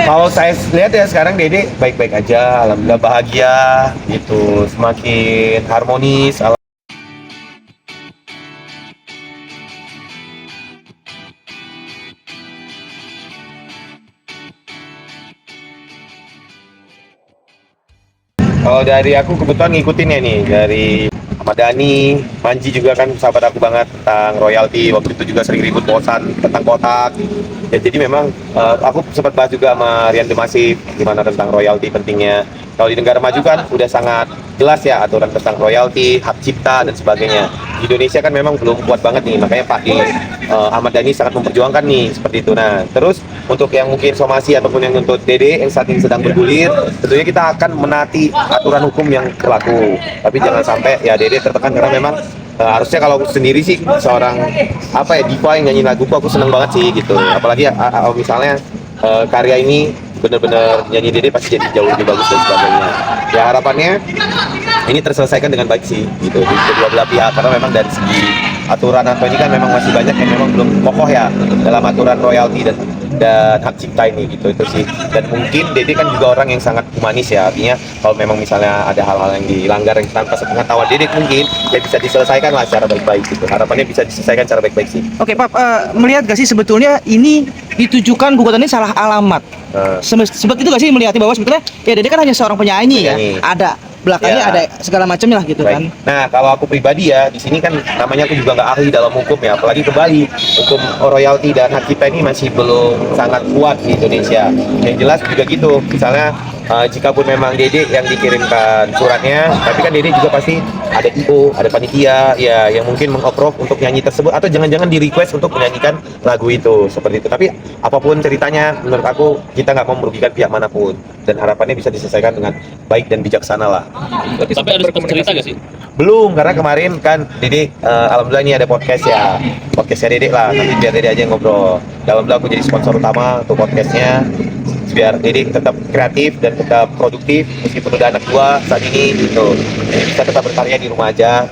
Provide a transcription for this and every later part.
Kalau saya lihat ya sekarang Dede baik-baik aja, alhamdulillah bahagia gitu, semakin harmonis. Kalau dari aku kebetulan ngikutin ya nih dari Ahmad Dhani, Manji juga kan sahabat aku banget tentang royalti. Waktu itu juga sering ribut bosan tentang kotak. Ya jadi memang aku sempat bahas juga sama Rian Demasif gimana tentang royalti pentingnya. Kalau di negara maju kan udah sangat jelas ya aturan tentang royalti, hak cipta dan sebagainya. Di Indonesia kan memang belum kuat banget nih, makanya Pak Ahmad Dhani sangat memperjuangkan nih seperti itu. Nah, terus untuk yang mungkin somasi ataupun yang untuk Dede yang saat ini sedang bergulir, tentunya kita akan menaati aturan hukum yang berlaku. Tapi jangan sampai ya Dede tertekan karena memang harusnya kalau sendiri sih seorang apa ya diva yang nyanyi lagu aku seneng banget sih gitu. Apalagi misalnya karya ini bener-bener nyanyi Dede pasti jadi jauh lebih bagus dan sebagainya. Ya harapannya ini terselesaikan dengan baik sih gitu di kedua belah pihak karena memang dari segi aturan atau ini kan memang masih banyak yang memang belum kokoh ya dalam aturan royalti dan hak cipta ini gitu itu sih. Dan mungkin Dede kan juga orang yang sangat humanis ya, artinya kalau memang misalnya ada hal-hal yang dilanggar yang tanpa sepengetahuan Dede mungkin ya bisa diselesaikan lah secara baik-baik gitu. Harapannya bisa diselesaikan secara baik-baik sih. Oke, Pak, melihat gak sih sebetulnya ini ditujukan gugatan ini salah alamat? Seperti itu gak sih melihatnya bahwa sebetulnya ya Dede kan hanya seorang penyanyi. Ya, ada belakangnya ya, ada segala macamnya lah gitu. baik. Kan. Nah kalau aku pribadi ya di sini kan namanya aku juga nggak ahli dalam hukum ya, apalagi kembali hukum royalti dan hak cipta ini masih belum sangat kuat di Indonesia. Yang jelas juga gitu, misalnya jika pun memang Dede yang dikirimkan suratnya, tapi kan Dede juga pasti ada IO, ada panitia ya yang mungkin meng-approve untuk nyanyi tersebut atau jangan-jangan di request untuk menyanyikan lagu itu seperti itu. Tapi apapun ceritanya menurut aku kita nggak mau merugikan pihak manapun dan harapannya bisa diselesaikan dengan baik dan bijaksana lah. Tapi ada cerita gak sih? Belum, karena kemarin kan Dede alhamdulillah ini ada podcast ya, podcastnya Dede lah, nanti biar Dede aja yang ngobrol. Alhamdulillah aku jadi sponsor utama untuk podcastnya biar Dede tetap kreatif dan tetap produktif meskipun udah anak dua saat ini gitu. Jadi kita tetap berkarya di rumah aja,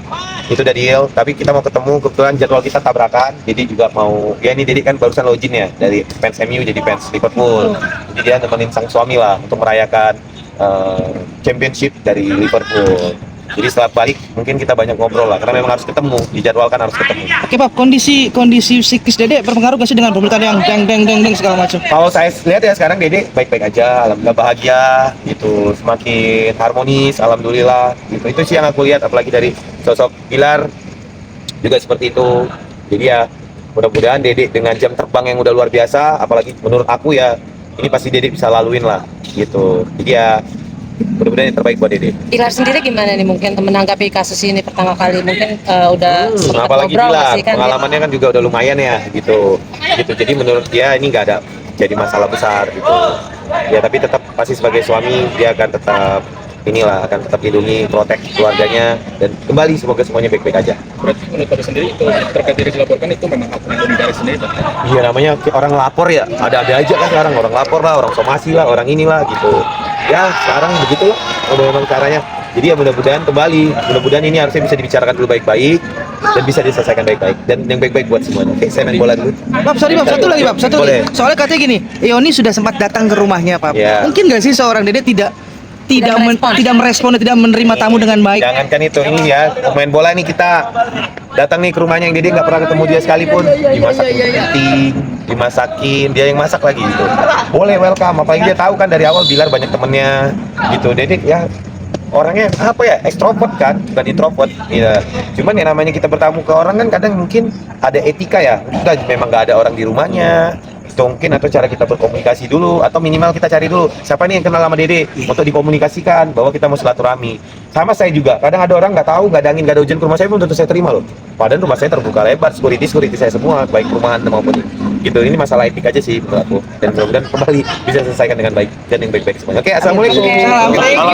itu udah deal. Tapi kita mau ketemu, kebetulan jadwal kita tabrakan. Dede juga mau, ya ini Dede kan barusan login ya dari fans MU jadi fans Liverpool, jadi dia nemenin sang suami lah untuk merayakan championship dari Liverpool. Jadi setelah balik mungkin kita banyak ngobrol lah karena memang harus ketemu, dijadwalkan harus ketemu. Oke, Pak, kondisi psikis Dede berpengaruh gak sih dengan pemberitaan yang deng segala macam? Kalau saya lihat ya sekarang Dede baik-baik aja, alhamdulillah bahagia gitu, semakin harmonis, alhamdulillah gitu. Itu sih yang aku lihat, apalagi dari sosok Bilar juga seperti itu. Jadi ya mudah-mudahan Dede dengan jam terbang yang udah luar biasa, apalagi menurut aku ya ini pasti Dede bisa laluin lah gitu. Jadi ya mudah-mudahan yang terbaik buat Dede. Pilar sendiri gimana nih mungkin menanggapi kasus ini pertama kali mungkin udah sempat apalagi ngobrol Bilar, nggak sih kan? pengalamannya kan juga udah lumayan ya gitu. Jadi menurut dia ini nggak ada jadi masalah besar gitu. Ya tapi tetap pasti sebagai suami dia akan tetap akan tetap lindungi, protek keluarganya dan kembali semoga semuanya baik-baik aja. Berarti menurut Bapak sendiri itu terkait diri dilaporkan itu memang hak melindungi dari sendiri Pak? Iya namanya orang lapor ya, ada aja kan sekarang orang lapor lah, orang somasi lah, orang inilah gitu. Ya sekarang begitulah, udah memang caranya. Jadi ya mudah-mudahan ini harusnya bisa dibicarakan dulu baik-baik dan bisa diselesaikan baik-baik dan yang baik-baik buat semuanya. Oke, saya main bola dulu. Bab, sorry Bab, satu lagi. Boleh. Soalnya katanya gini, Yoni sudah sempat datang ke rumahnya, Pak. Ya. Mungkin gak sih seorang Dede tidak merespon, tidak menerima tamu dengan baik? Jangankan itu, ini ya main bola nih kita datang nih ke rumahnya yang Dede nggak pernah ketemu dia sekalipun, dimasakin, dia yang masak lagi gitu. Boleh welcome, apalagi dia tahu kan dari awal Bilar banyak temennya gitu. Dede ya orangnya apa ya, ekstrovert kan, bukan introvert ya. Cuman ya namanya kita bertamu ke orang kan kadang mungkin ada etika ya, kita memang nggak ada orang di rumahnya mungkin, atau cara kita berkomunikasi dulu, atau minimal kita cari dulu siapa nih yang kenal sama Dede untuk dikomunikasikan bahwa kita mau silaturahmi. Sama saya juga, kadang ada orang nggak tahu, nggak ada angin, nggak ada hujan ke rumah saya pun tentu saya terima loh, padahal rumah saya terbuka lebar, security saya semua, baik perumahan maupun gitu. Ini masalah etik aja sih menurut aku, dan mudah-mudahan kembali bisa selesaikan dengan baik dan yang baik-baik semuanya. Oke, assalamualaikum. Assalamualaikum.